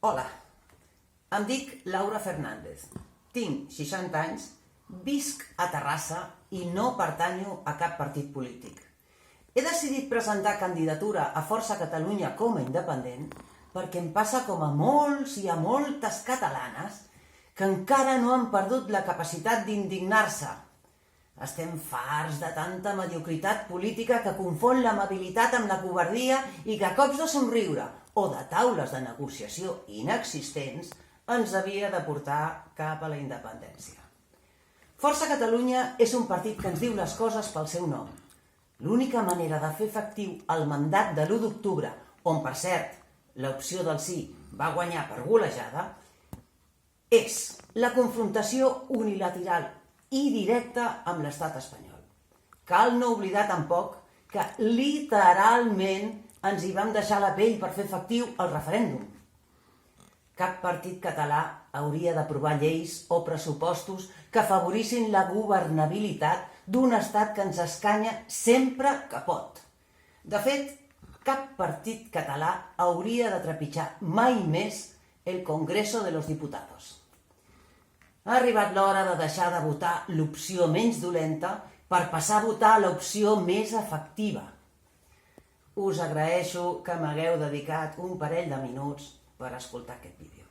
Hola, em dic Laura Fernández, tinc 60 anys, visc a Terrassa i no pertanyo a cap partit polític. He decidit presentar candidatura a Força Catalunya com a independent perquè em passa com a molts i a moltes catalanes que encara no han perdut la capacitat d'indignar-se. Estem farts de tanta mediocritat política que confon l'amabilitat amb la covardia i que a cops de somriure o de taules de negociació inexistents ens havia de portar cap a la independència. Força Catalunya és un partit que ens diu les coses pel seu nom. L'única manera de fer efectiu el mandat de l'1 d'octubre, on, per cert, l'opció del sí va guanyar per golejada, és la confrontació unilateral i directa amb l'estat espanyol. Cal no oblidar tampoc que literalment ens hi vam deixar la pell per fer efectiu el referèndum. Cap partit català hauria d'aprovar lleis o pressupostos que afavorissin la governabilitat d'un estat que ens escanya sempre que pot. De fet, cap partit català hauria de trepitjar mai més el Congreso de los Diputados. Ha arribat l'hora de deixar de votar l'opció menys dolenta per passar a votar l'opció més efectiva. Us agraeixo que m'hagueu dedicat un parell de minuts per escoltar aquest vídeo.